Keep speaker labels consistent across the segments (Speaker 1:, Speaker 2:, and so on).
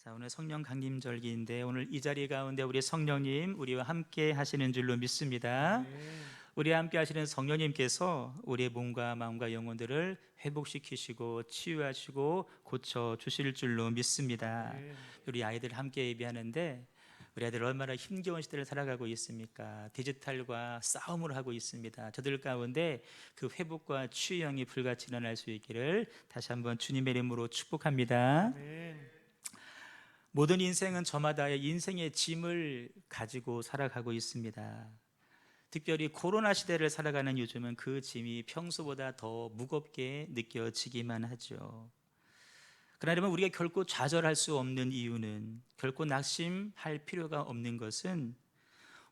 Speaker 1: 자, 오늘 성령 강림절기인데 오늘 이 자리 가운데 우리 성령님 우리와 함께 하시는 줄로 믿습니다. 우리와 함께 하시는 성령님께서 우리의 몸과 마음과 영혼들을 회복시키시고 치유하시고 고쳐 주실 줄로 믿습니다. 우리 아이들 함께 예배하는데 우리 아이들 얼마나 힘겨운 시대를 살아가고 있습니까? 디지털과 싸움을 하고 있습니다. 저들 가운데 그 회복과 치유 영이 불같이 일어날 수 있기를 다시 한번 주님의 이름으로 축복합니다. 모든 인생은 저마다의 인생의 짐을 가지고 살아가고 있습니다. 특별히 코로나 시대를 살아가는 요즘은 그 짐이 평소보다 더 무겁게 느껴지기만 하죠. 그러나 우리가 결코 좌절할 수 없는 이유는, 결코 낙심할 필요가 없는 것은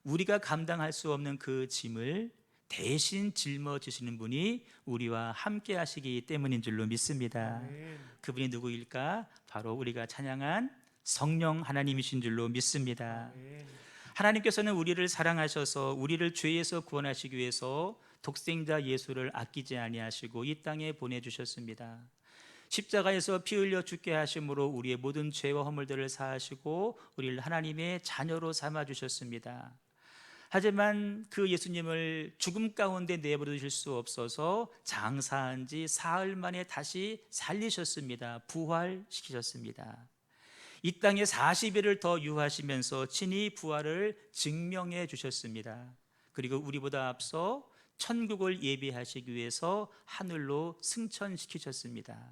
Speaker 1: 우리가 감당할 수 없는 그 짐을 대신 짊어지시는 분이 우리와 함께 하시기 때문인 줄로 믿습니다. 그분이 누구일까? 바로 우리가 찬양한 성령 하나님이신 줄로 믿습니다. 하나님께서는 우리를 사랑하셔서 우리를 죄에서 구원하시기 위해서 독생자 예수를 아끼지 아니하시고 이 땅에 보내주셨습니다. 십자가에서 피 흘려 죽게 하심으로 우리의 모든 죄와 허물들을 사하시고 우리를 하나님의 자녀로 삼아주셨습니다. 하지만 그 예수님을 죽음 가운데 내버려 두실 수 없어서 장사한 지 사흘 만에 다시 살리셨습니다. 부활시키셨습니다. 이 땅에 40일을 더 유하시면서 친히 부활을 증명해 주셨습니다. 그리고 우리보다 앞서 천국을 예비하시기 위해서 하늘로 승천시키셨습니다.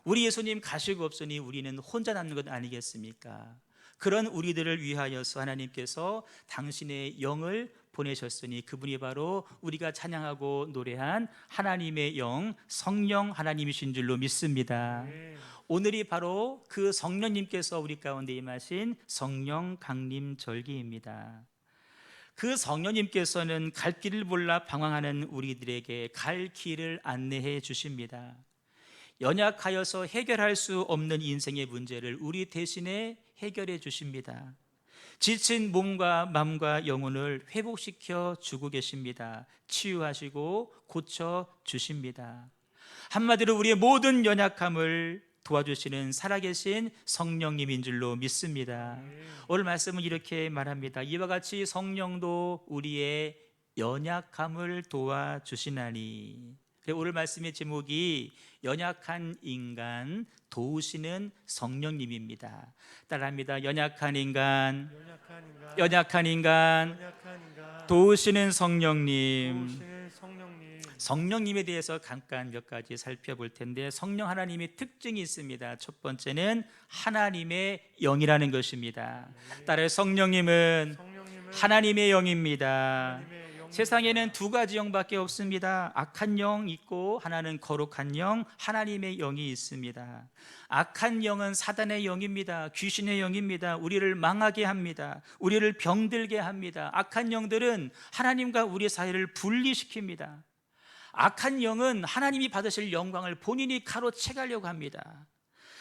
Speaker 1: 우리 예수님 가시고 없으니 우리는 혼자 남는 것 아니겠습니까? 그런 우리들을 위하여서 하나님께서 당신의 영을 보내셨으니 그분이 바로 우리가 찬양하고 노래한 하나님의 영, 성령 하나님이신 줄로 믿습니다. 오늘이 바로 그 성령님께서 우리 가운데 임하신 성령 강림절기입니다. 그 성령님께서는 갈 길을 몰라 방황하는 우리들에게 갈 길을 안내해 주십니다. 연약하여서 해결할 수 없는 인생의 문제를 우리 대신에 해결해 주십니다. 지친 몸과 마음과 영혼을 회복시켜 주고 계십니다. 치유하시고 고쳐 주십니다. 한마디로 우리의 모든 연약함을 도와주시는 살아계신 성령님인 줄로 믿습니다. 오늘 말씀은 이렇게 말합니다. 이와 같이 성령도 우리의 연약함을 도와주시나니. 오늘 말씀의 제목이 연약한 인간 도우시는 성령님입니다. 따라합니다. 연약한 인간 도우시는 성령님. 성령님에 대해서 잠깐 몇 가지 살펴볼 텐데, 성령 하나님의 특징이 있습니다. 첫 번째는 하나님의 영이라는 것입니다. 따라서 성령님은 하나님의 영입니다. 세상에는 두 가지 영밖에 없습니다. 악한 영 있고 하나는 거룩한 영, 하나님의 영이 있습니다. 악한 영은 사단의 영입니다. 귀신의 영입니다. 우리를 망하게 합니다. 우리를 병들게 합니다. 악한 영들은 하나님과 우리 사이를 분리시킵니다. 악한 영은 하나님이 받으실 영광을 본인이 가로채가려고 합니다.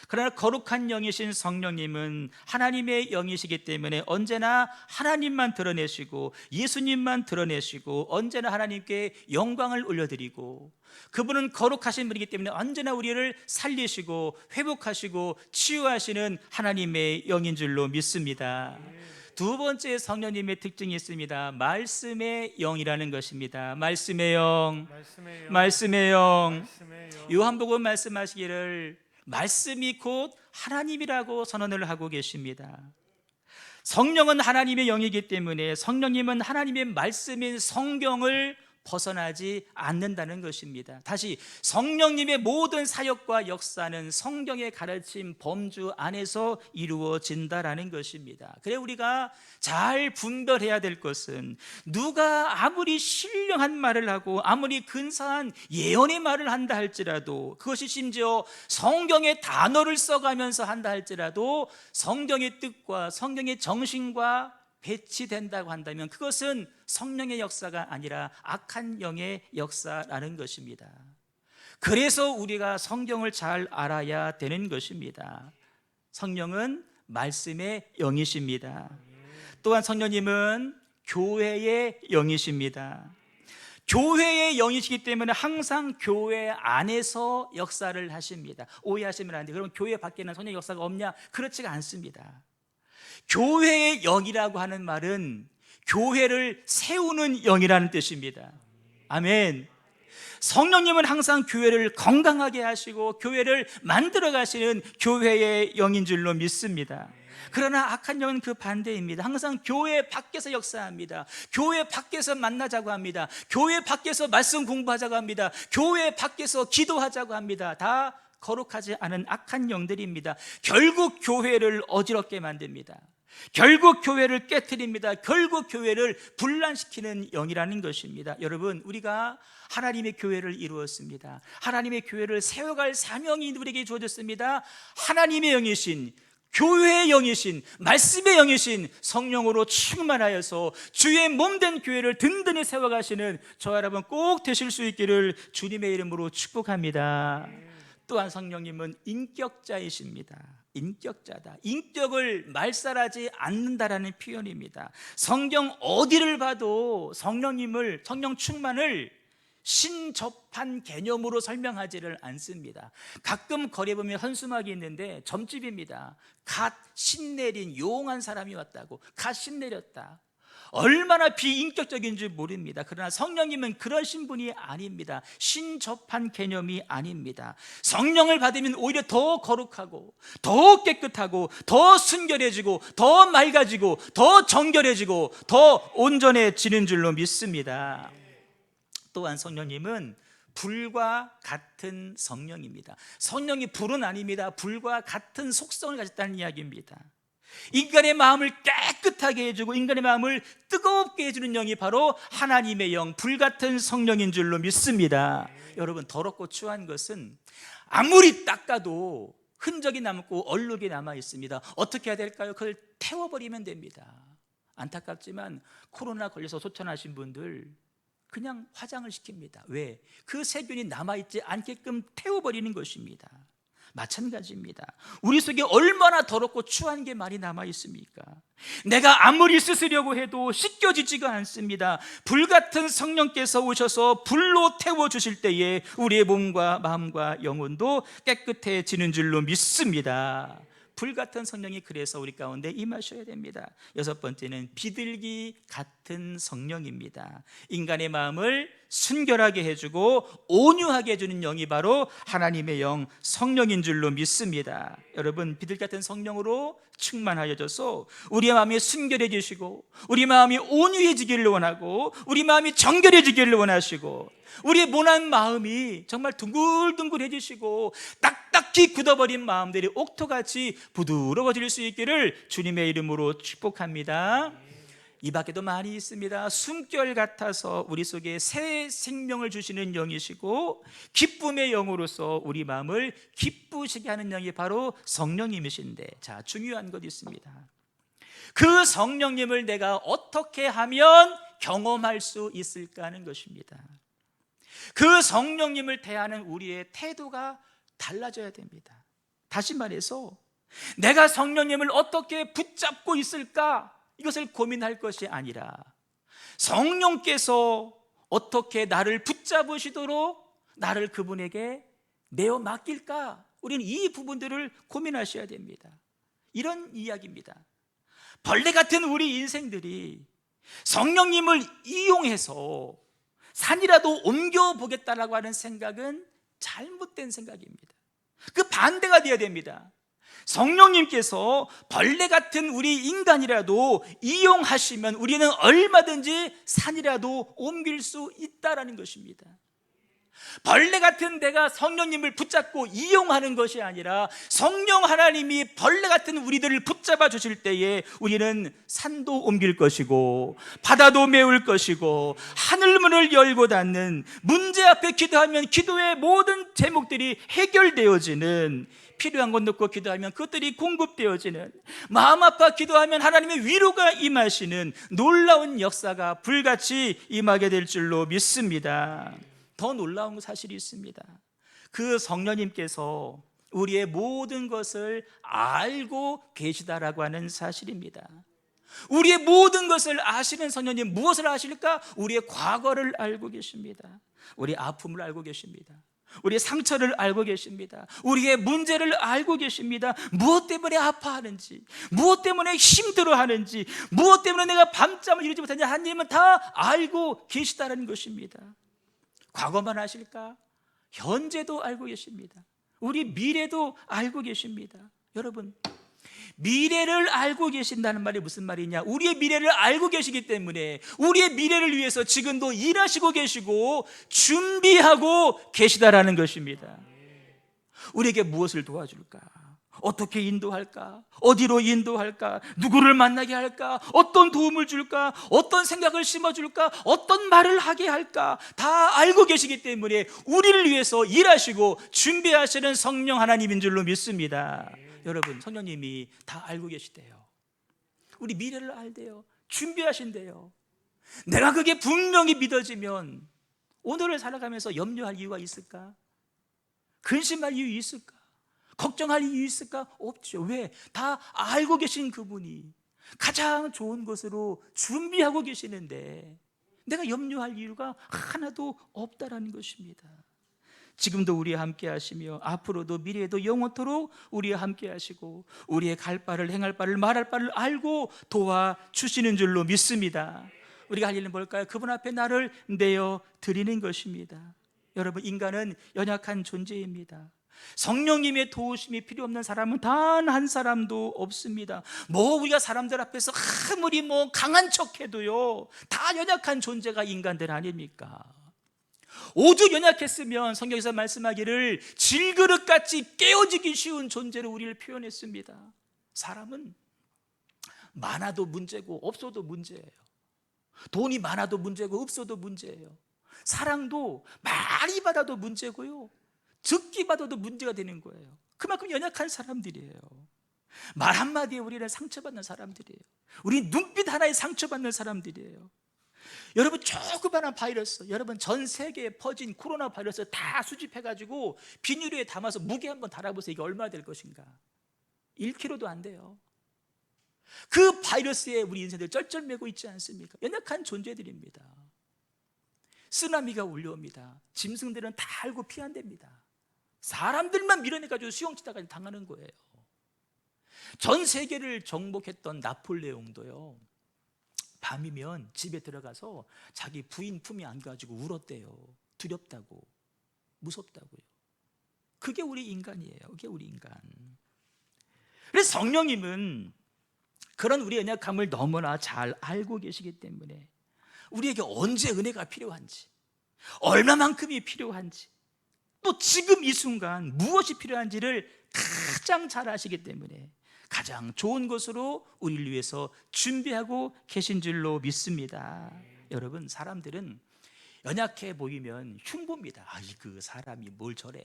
Speaker 1: 그러나 거룩한 영이신 성령님은 하나님의 영이시기 때문에 언제나 하나님만 드러내시고 예수님만 드러내시고 언제나 하나님께 영광을 올려드리고, 그분은 거룩하신 분이기 때문에 언제나 우리를 살리시고 회복하시고 치유하시는 하나님의 영인 줄로 믿습니다. 두 번째 성령님의 특징이 있습니다. 말씀의 영이라는 것입니다. 말씀의 영. 요한복음 말씀하시기를 말씀이 곧 하나님이라고 선언을 하고 계십니다. 성령은 하나님의 영이기 때문에 성령님은 하나님의 말씀인 성경을 벗어나지 않는다는 것입니다. 다시, 성령님의 모든 사역과 역사는 성경의 가르침 범주 안에서 이루어진다라는 것입니다. 그래 우리가 잘 분별해야 될 것은, 누가 아무리 신령한 말을 하고 아무리 근사한 예언의 말을 한다 할지라도, 그것이 심지어 성경의 단어를 써가면서 한다 할지라도 성경의 뜻과 성경의 정신과 배치된다고 한다면 그것은 성령의 역사가 아니라 악한 영의 역사라는 것입니다. 그래서 우리가 성경을 잘 알아야 되는 것입니다. 성령은 말씀의 영이십니다. 또한 성령님은 교회의 영이십니다. 교회의 영이시기 때문에 항상 교회 안에서 역사를 하십니다. 오해하시면 안 돼요. 그럼 교회 밖에는 성령 역사가 없냐? 그렇지가 않습니다. 교회의 영이라고 하는 말은 교회를 세우는 영이라는 뜻입니다. 아멘. 성령님은 항상 교회를 건강하게 하시고 교회를 만들어 가시는 교회의 영인 줄로 믿습니다. 그러나 악한 영은 그 반대입니다. 항상 교회 밖에서 역사합니다. 교회 밖에서 만나자고 합니다. 교회 밖에서 말씀 공부하자고 합니다. 교회 밖에서 기도하자고 합니다. 다 거룩하지 않은 악한 영들입니다. 결국 교회를 어지럽게 만듭니다. 결국 교회를 깨트립니다. 결국 교회를 분란시키는 영이라는 것입니다. 여러분, 우리가 하나님의 교회를 이루었습니다. 하나님의 교회를 세워갈 사명이 우리에게 주어졌습니다. 하나님의 영이신, 교회의 영이신, 말씀의 영이신 성령으로 충만하여서 주의 몸된 교회를 든든히 세워가시는 저와 여러분 꼭 되실 수 있기를 주님의 이름으로 축복합니다. 또한 성령님은 인격자이십니다. 인격자다. 인격을 말살하지 않는다라는 표현입니다. 성경 어디를 봐도 성령님을, 성령 충만을 신접한 개념으로 설명하지를 않습니다. 가끔 거리에 보면 현수막이 있는데 점집입니다. 갓 신내린 용한 사람이 왔다고, 갓 신내렸다. 얼마나 비인격적인지 모릅니다. 그러나 성령님은 그러신 분이 아닙니다. 신접한 개념이 아닙니다. 성령을 받으면 오히려 더 거룩하고 더 깨끗하고 더 순결해지고 더 맑아지고 더 정결해지고 더 온전해지는 줄로 믿습니다. 또한 성령님은 불과 같은 성령입니다. 성령이 불은 아닙니다. 불과 같은 속성을 가졌다는 이야기입니다. 인간의 마음을 깨끗하게 해주고 인간의 마음을 뜨겁게 해주는 영이 바로 하나님의 영, 불같은 성령인 줄로 믿습니다. 여러분, 더럽고 추한 것은 아무리 닦아도 흔적이 남고 얼룩이 남아 있습니다. 어떻게 해야 될까요? 그걸 태워버리면 됩니다. 안타깝지만 코로나 걸려서 소천하신 분들 그냥 화장을 시킵니다. 왜? 그 세균이 남아있지 않게끔 태워버리는 것입니다. 마찬가지입니다. 우리 속에 얼마나 더럽고 추한 게 많이 남아있습니까? 내가 아무리 씻으려고 해도 씻겨지지가 않습니다. 불같은 성령께서 오셔서 불로 태워주실 때에 우리의 몸과 마음과 영혼도 깨끗해지는 줄로 믿습니다. 불같은 성령이 그래서 우리 가운데 임하셔야 됩니다. 여섯 번째는 비둘기 같은 성령입니다. 인간의 마음을 순결하게 해주고 온유하게 해주는 영이 바로 하나님의 영, 성령인 줄로 믿습니다. 여러분, 비둘기 같은 성령으로 충만하여져서 우리의 마음이 순결해지시고 우리 마음이 온유해지기를 원하고 우리 마음이 정결해지기를 원하시고 우리의 모난 마음이 정말 둥글둥글해지시고 딱딱히 굳어버린 마음들이 옥토같이 부드러워질 수 있기를 주님의 이름으로 축복합니다. 이 밖에도 많이 있습니다. 숨결 같아서 우리 속에 새 생명을 주시는 영이시고 기쁨의 영으로서 우리 마음을 기쁘시게 하는 영이 바로 성령님이신데, 자, 중요한 것 있습니다. 그 성령님을 내가 어떻게 하면 경험할 수 있을까 하는 것입니다. 그 성령님을 대하는 우리의 태도가 달라져야 됩니다. 다시 말해서 내가 성령님을 어떻게 붙잡고 있을까, 이것을 고민할 것이 아니라 성령께서 어떻게 나를 붙잡으시도록 나를 그분에게 내어 맡길까, 우리는 이 부분들을 고민하셔야 됩니다. 이런 이야기입니다. 벌레 같은 우리 인생들이 성령님을 이용해서 산이라도 옮겨보겠다라고 하는 생각은 잘못된 생각입니다. 그 반대가 되어야 됩니다. 성령님께서 벌레 같은 우리 인간이라도 이용하시면 우리는 얼마든지 산이라도 옮길 수 있다라는 것입니다. 벌레 같은 내가 성령님을 붙잡고 이용하는 것이 아니라 성령 하나님이 벌레 같은 우리들을 붙잡아 주실 때에 우리는 산도 옮길 것이고 바다도 메울 것이고 하늘문을 열고 닫는, 문제 앞에 기도하면 기도의 모든 제목들이 해결되어지는, 필요한 것 놓고 기도하면 그것들이 공급되어지는, 마음 아파 기도하면 하나님의 위로가 임하시는 놀라운 역사가 불같이 임하게 될 줄로 믿습니다. 더 놀라운 사실이 있습니다. 그 성령님께서 우리의 모든 것을 알고 계시다라고 하는 사실입니다. 우리의 모든 것을 아시는 성령님, 무엇을 아실까? 우리의 과거를 알고 계십니다. 우리의 아픔을 알고 계십니다. 우리의 상처를 알고 계십니다. 우리의 문제를 알고 계십니다. 무엇 때문에 아파하는지, 무엇 때문에 힘들어하는지, 무엇 때문에 내가 밤잠을 이루지 못하는지 하나님은 다 알고 계시다는 것입니다. 과거만 아실까? 현재도 알고 계십니다. 우리 미래도 알고 계십니다. 여러분, 미래를 알고 계신다는 말이 무슨 말이냐? 우리의 미래를 알고 계시기 때문에 우리의 미래를 위해서 지금도 일하시고 계시고 준비하고 계시다라는 것입니다. 우리에게 무엇을 도와줄까? 어떻게 인도할까? 어디로 인도할까? 누구를 만나게 할까? 어떤 도움을 줄까? 어떤 생각을 심어줄까? 어떤 말을 하게 할까? 다 알고 계시기 때문에 우리를 위해서 일하시고 준비하시는 성령 하나님인 줄로 믿습니다. 여러분, 성령님이 다 알고 계시대요. 우리 미래를 알대요. 준비하신대요. 내가 그게 분명히 믿어지면 오늘을 살아가면서 염려할 이유가 있을까? 근심할 이유 있을까? 걱정할 이유 있을까? 없죠. 왜? 다 알고 계신 그분이 가장 좋은 것으로 준비하고 계시는데 내가 염려할 이유가 하나도 없다라는 것입니다. 지금도 우리와 함께 하시며 앞으로도 미래에도 영원토록 우리와 함께 하시고 우리의 갈 바를 행할 바를 말할 바를 알고 도와주시는 줄로 믿습니다. 우리가 할 일은 뭘까요? 그분 앞에 나를 내어 드리는 것입니다. 여러분, 인간은 연약한 존재입니다. 성령님의 도우심이 필요 없는 사람은 단 한 사람도 없습니다. 우리가 사람들 앞에서 아무리 강한 척해도요, 다 연약한 존재가 인간들 아닙니까? 오죽 연약했으면 성경에서 말씀하기를 질그릇같이 깨어지기 쉬운 존재로 우리를 표현했습니다. 사람은 많아도 문제고 없어도 문제예요. 돈이 많아도 문제고 없어도 문제예요. 사랑도 많이 받아도 문제고요, 적게 받아도 문제가 되는 거예요. 그만큼 연약한 사람들이에요. 말 한마디에 우리는 상처받는 사람들이에요. 우리 눈빛 하나에 상처받는 사람들이에요. 여러분, 조그마한 바이러스, 여러분 전 세계에 퍼진 코로나 바이러스 다 수집해가지고 비닐에 담아서 무게 한번 달아보세요. 이게 얼마나 될 것인가? 1kg도 안 돼요. 그 바이러스에 우리 인생들 쩔쩔매고 있지 않습니까? 연약한 존재들입니다. 쓰나미가 울려옵니다. 짐승들은 다 알고 피한답니다. 사람들만 밀어내가지고 수영치다가 당하는 거예요. 전 세계를 정복했던 나폴레옹도요, 밤이면 집에 들어가서 자기 부인 품에 안겨가지고 울었대요. 두렵다고, 무섭다고요. 그게 우리 인간이에요. 그게 우리 인간. 그래서 성령님은 그런 우리의 연약함을 너무나 잘 알고 계시기 때문에 우리에게 언제 은혜가 필요한지, 얼마만큼이 필요한지, 또 지금 이 순간 무엇이 필요한지를 가장 잘 아시기 때문에 가장 좋은 것으로 우리를 위해서 준비하고 계신 줄로 믿습니다. 여러분, 사람들은 연약해 보이면 흉보입니다. 그 사람이 뭘 저래,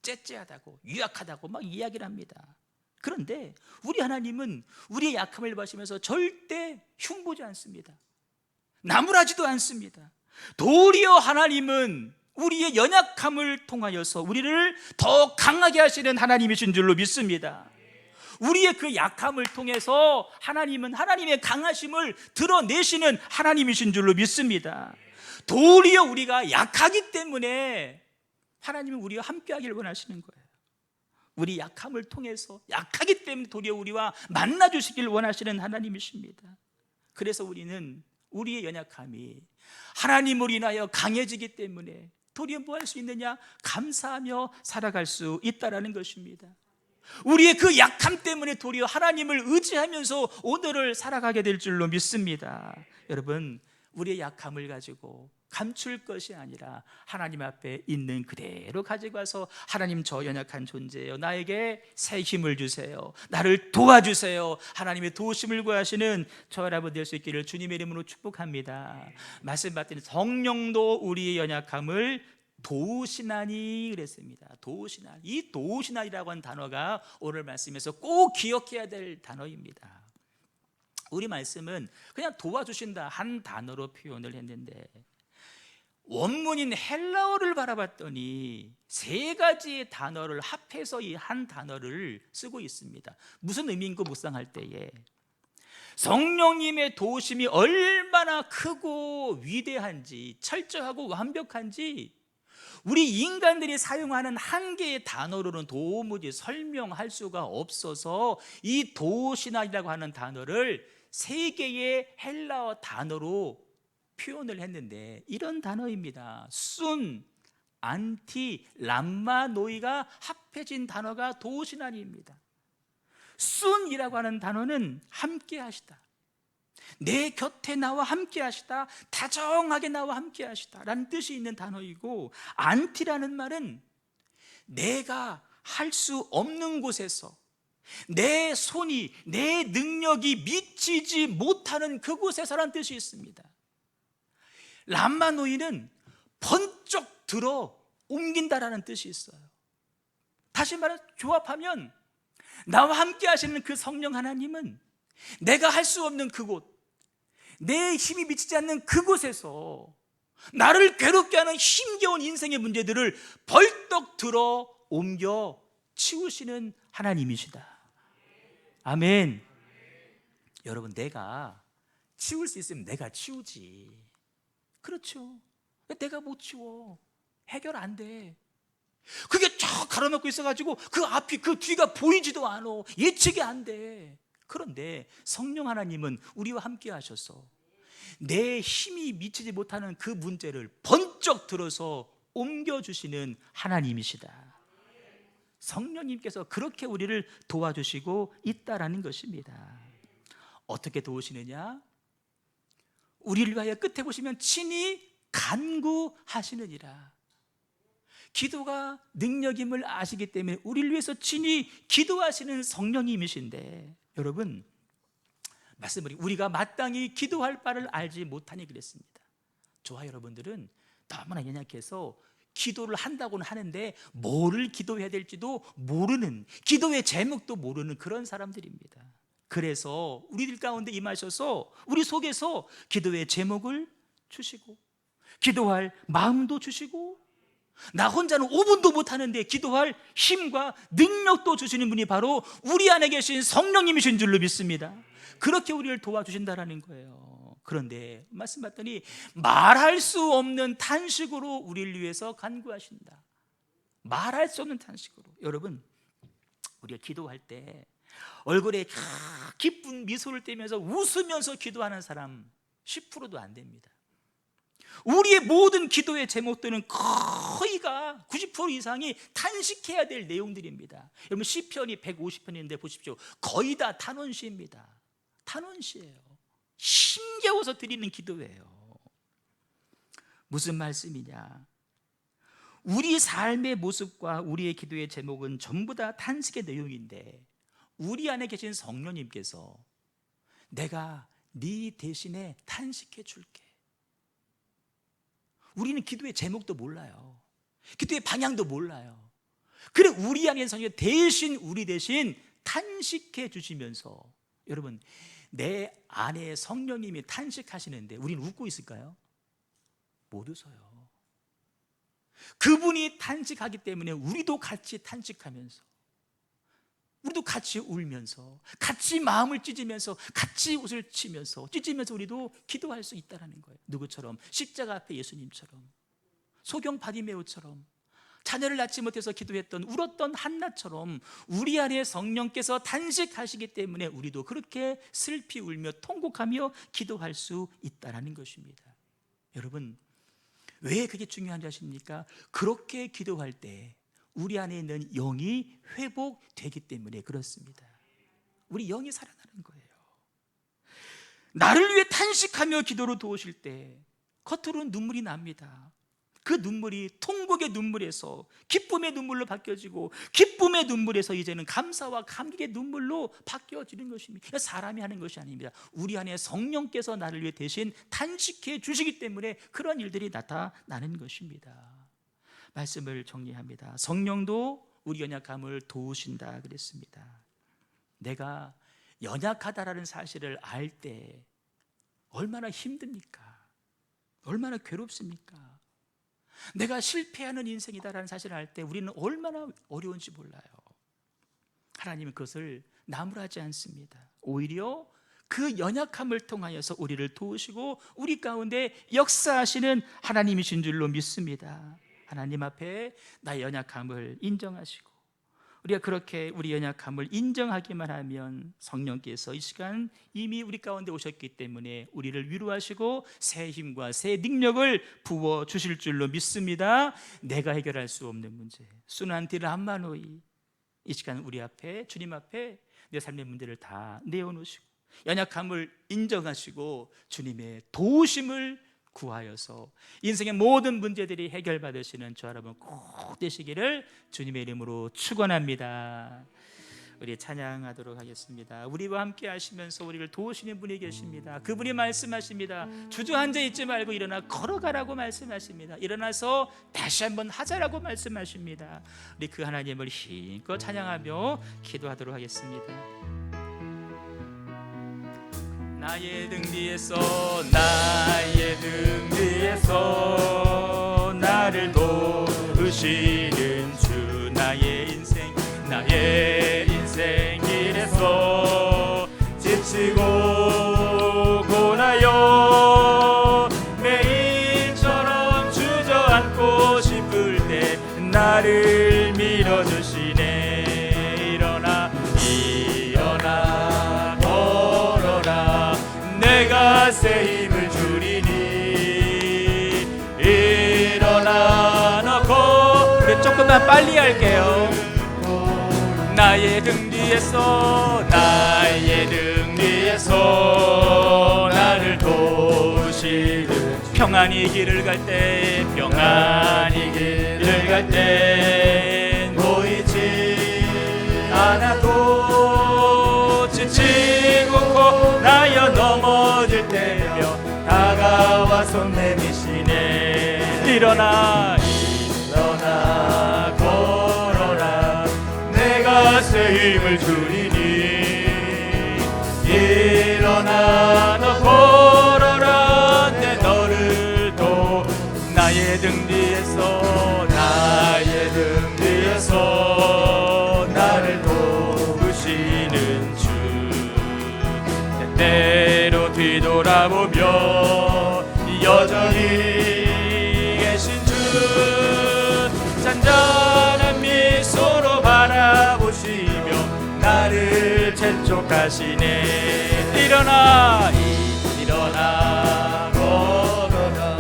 Speaker 1: 째째하다고, 유약하다고 막 이야기를 합니다. 그런데 우리 하나님은 우리의 약함을 보시면서 절대 흉보지 않습니다. 나무라지도 않습니다. 도리어 하나님은 우리의 연약함을 통하여서 우리를 더 강하게 하시는 하나님이신 줄로 믿습니다. 우리의 그 약함을 통해서 하나님은 하나님의 강하심을 드러내시는 하나님이신 줄로 믿습니다. 도리어 우리가 약하기 때문에 하나님은 우리와 함께하기를 원하시는 거예요. 우리 약함을 통해서, 약하기 때문에 도리어 우리와 만나주시길 원하시는 하나님이십니다. 그래서 우리는 우리의 연약함이 하나님으로 인하여 강해지기 때문에 도리어 뭐 할 수 있느냐? 감사하며 살아갈 수 있다라는 것입니다. 우리의 그 약함 때문에 도리어 하나님을 의지하면서 오늘을 살아가게 될 줄로 믿습니다. 여러분, 우리의 약함을 가지고 감출 것이 아니라 하나님 앞에 있는 그대로 가지고 와서 하나님, 저 연약한 존재예요, 나에게 새 힘을 주세요, 나를 도와주세요, 하나님의 도우심을 구하시는 저 여러분 될 수 있기를 주님의 이름으로 축복합니다. 말씀 받더니 성령도 우리의 연약함을 도우시나니 그랬습니다. 도우시나니. 이 도우시나니라고 하는 단어가 오늘 말씀에서 꼭 기억해야 될 단어입니다. 우리 말씀은 그냥 도와주신다 한 단어로 표현을 했는데 원문인 헬라어를 바라봤더니 세 가지의 단어를 합해서 이 한 단어를 쓰고 있습니다. 무슨 의미인가 묵상할 때에 성령님의 도우심이 얼마나 크고 위대한지, 철저하고 완벽한지 우리 인간들이 사용하는 한 개의 단어로는 도무지 설명할 수가 없어서 이 도시나이라고 하는 단어를 세 개의 헬라어 단어로 표현을 했는데, 이런 단어입니다. 순, 안티, 람마노이가 합해진 단어가 도시나니입니다. 순이라고 하는 단어는 함께 하시다, 내 곁에 나와 함께 하시다, 다정하게 나와 함께 하시다 라는 뜻이 있는 단어이고, 안티라는 말은 내가 할 수 없는 곳에서 내 손이, 내 능력이 미치지 못하는 그곳에서라는 뜻이 있습니다. 람마노이는 번쩍 들어 옮긴다라는 뜻이 있어요. 다시 말해 조합하면 나와 함께 하시는 그 성령 하나님은 내가 할 수 없는 그곳, 내 힘이 미치지 않는 그곳에서 나를 괴롭게 하는 힘겨운 인생의 문제들을 벌떡 들어 옮겨 치우시는 하나님이시다. 아멘. 여러분, 내가 치울 수 있으면 내가 치우지. 그렇죠. 내가 못 치워. 해결 안 돼. 그게 쫙 가로막고 있어가지고 그 앞이, 그 뒤가 보이지도 않아. 예측이 안 돼. 그런데 성령 하나님은 우리와 함께 하셔서 내 힘이 미치지 못하는 그 문제를 번쩍 들어서 옮겨주시는 하나님이시다. 성령님께서 그렇게 우리를 도와주시고 있다라는 것입니다. 어떻게 도우시느냐? 우리를 위하여 끝에 보시면 친히 간구하시느니라. 기도가 능력임을 아시기 때문에 우리를 위해서 친히 기도하시는 성령님이신데, 여러분, 말씀을 우리가 마땅히 기도할 바를 알지 못하니 그랬습니다. 저와 여러분들은 너무나 연약해서 기도를 한다고는 하는데 뭐를 기도해야 될지도 모르는, 기도의 제목도 모르는 그런 사람들입니다. 그래서 우리들 가운데 임하셔서 우리 속에서 기도의 제목을 주시고 기도할 마음도 주시고, 나 혼자는 5분도 못하는데 기도할 힘과 능력도 주시는 분이 바로 우리 안에 계신 성령님이신 줄로 믿습니다. 그렇게 우리를 도와주신다라는 거예요. 그런데 말씀 봤더니 말할 수 없는 탄식으로 우리를 위해서 간구하신다. 말할 수 없는 탄식으로. 여러분, 우리가 기도할 때 얼굴에 기쁜 미소를 띠면서 웃으면서 기도하는 사람 10%도 안 됩니다. 우리의 모든 기도의 제목들은 거의가 90% 이상이 탄식해야 될 내용들입니다. 여러분, 시편이 150편인데 보십시오. 거의 다 탄원시입니다. 탄원시예요. 힘겨워서 드리는 기도예요. 무슨 말씀이냐? 우리 삶의 모습과 우리의 기도의 제목은 전부 다 탄식의 내용인데, 우리 안에 계신 성령님께서 내가 네 대신에 탄식해 줄게. 우리는 기도의 제목도 몰라요. 기도의 방향도 몰라요. 그래 우리 안에 성령 대신, 우리 대신 탄식해 주시면서, 여러분, 내 안에 성령님이 탄식하시는데 우리는 웃고 있을까요? 못 웃어요. 그분이 탄식하기 때문에 우리도 같이 탄식하면서, 우리도 같이 울면서, 같이 마음을 찢으면서, 같이 웃을 치면서, 찢으면서 우리도 기도할 수 있다는 거예요. 누구처럼? 십자가 앞에 예수님처럼, 소경 바디메오처럼, 자녀를 낳지 못해서 기도했던, 울었던 한나처럼 우리 안에 성령께서 탄식하시기 때문에 우리도 그렇게 슬피 울며 통곡하며 기도할 수 있다는 것입니다. 여러분, 왜 그게 중요한지 아십니까? 그렇게 기도할 때 우리 안에 있는 영이 회복되기 때문에 그렇습니다. 우리 영이 살아나는 거예요. 나를 위해 탄식하며 기도로 도우실 때 겉으로는 눈물이 납니다. 그 눈물이 통곡의 눈물에서 기쁨의 눈물로 바뀌어지고, 기쁨의 눈물에서 이제는 감사와 감격의 눈물로 바뀌어지는 것입니다. 사람이 하는 것이 아닙니다. 우리 안에 성령께서 나를 위해 대신 탄식해 주시기 때문에 그런 일들이 나타나는 것입니다. 말씀을 정리합니다. 성령도 우리 연약함을 도우신다 그랬습니다. 내가 연약하다라는 사실을 알 때 얼마나 힘듭니까? 얼마나 괴롭습니까? 내가 실패하는 인생이다라는 사실을 알 때 우리는 얼마나 어려운지 몰라요. 하나님은 그것을 나무라지 않습니다. 오히려 그 연약함을 통하여서 우리를 도우시고 우리 가운데 역사하시는 하나님이신 줄로 믿습니다. 하나님 앞에 나의 연약함을 인정하시고 우리가 그렇게 우리 연약함을 인정하기만 하면 성령께서 이 시간 이미 우리 가운데 오셨기 때문에 우리를 위로하시고 새 힘과 새 능력을 부어주실 줄로 믿습니다. 내가 해결할 수 없는 문제, 순한 디라마노이, 이 시간 우리 앞에, 주님 앞에 내 삶의 문제를 다 내어놓으시고 연약함을 인정하시고 주님의 도우심을 구하여서 인생의 모든 문제들이 해결받으시는 저 여러분 꼭 되시기를 주님의 이름으로 축원합니다. 우리 찬양하도록 하겠습니다. 우리와 함께 하시면서 우리를 도우시는 분이 계십니다. 그분이 말씀하십니다. 주저앉아 있지 말고 일어나 걸어가라고 말씀하십니다. 일어나서 다시 한번 하자라고 말씀하십니다. 우리 그 하나님을 힘껏 찬양하며 기도하도록 하겠습니다. 나의 등 뒤에서 나를 도우시는 주, 나의 인생 길에서 지치고 고나여 매일처럼 주저앉고 싶을 때 나를 밀어주시네. 일어나 걸어라, 내가 새 힘을 주리니. 일어나 너 걸어. 조금만 빨리 할게요. 나의 등 뒤에서 나를 도우시는 평안히 길을 갈 때 보이지 않아도 지치고 고나여 넘어질 때며 다가와 손 내미시네. 일어나 걸어라, 내가 새 힘을 주리니. 일어나 너 걸어라, 내 너를 도. 나의 등 뒤에서 나를 도우시는 주, 때때로 뒤돌아보며 여전히 계신 주, 잔잔한 미소로 바라보시며 나를 재촉하시네. 일어나 걸어라,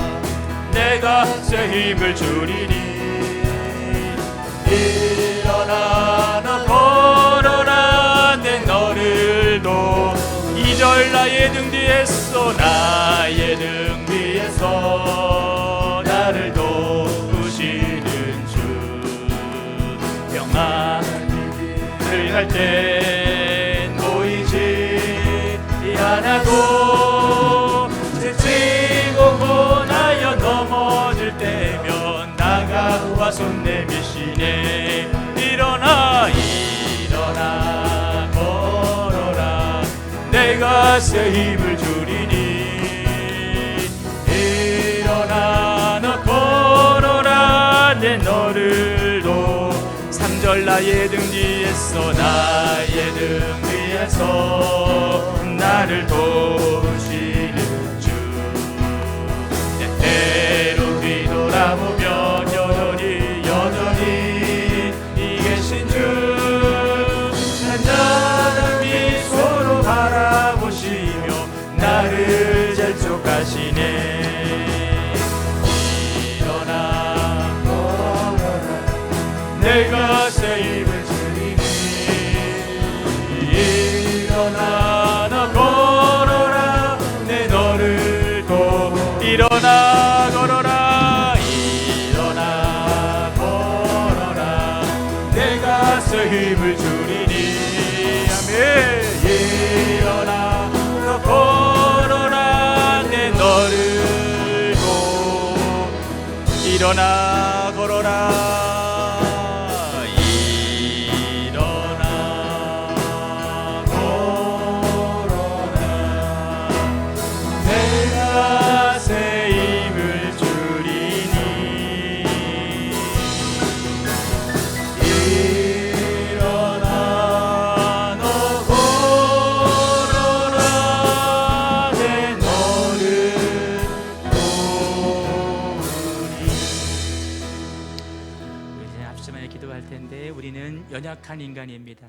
Speaker 1: 내가 새 힘을 주리니. 일어나 너 걸어라, 내 너를 도. 2절 나의 등 뒤에서 나를 도우시는 주, 평안을 갈 땐 보이지 않아도 지치고 고나여 넘어질 때면 다가와 손 내미시네. 일어나 걸어라, 내가 새 힘을 주리니. 일어나 너 걸어라, 내 너를 도. 3절 나의 등 뒤에서 나를 도우시는 주, 때때로 뒤돌아보면 여전히 이 계신 주, 잔잔한 미소로 바라보시며 나를 재촉하시네. 일어나 걸어라, 내가 새 힘을 주리니. 일어나 너 걸어라, 내 너를 도. 일어나 걸어라, 내가 새 힘을 주리니. 아멘. 일어나 너 걸어라, 내 너를 도. 일어나 걸어라, 말씀하여 기도할 텐데 우리는 연약한 인간입니다.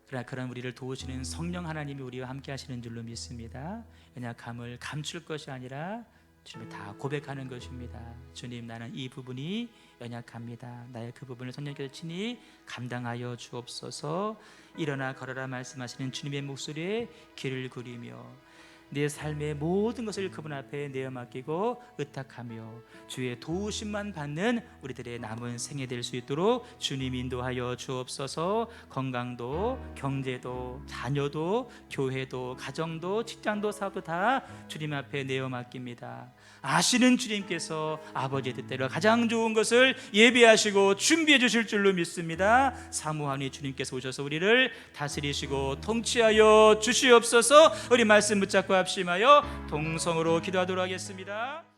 Speaker 1: 그러나 그런 우리를 도우시는 성령 하나님이 우리와 함께 하시는 줄로 믿습니다. 연약함을 감출 것이 아니라 주님이 다 고백하는 것입니다. 주님, 나는 이 부분이 연약합니다. 나의 그 부분을 성령께서 친히 감당하여 주옵소서. 일어나 걸어라 말씀하시는 주님의 목소리에 귀를 기울이며 내 삶의 모든 것을 그분 앞에 내어 맡기고 의탁하며 주의 도우심만 받는 우리들의 남은 생애 될 수 있도록 주님 인도하여 주옵소서. 건강도, 경제도, 자녀도, 교회도, 가정도, 직장도, 사업도 다 주님 앞에 내어 맡깁니다. 아시는 주님께서 아버지의 뜻대로 가장 좋은 것을 예비하시고 준비해 주실 줄로 믿습니다. 사모하니 주님께서 오셔서 우리를 다스리시고 통치하여 주시옵소서. 우리 말씀 붙잡고 합심하여 동성으로 기도하도록 하겠습니다.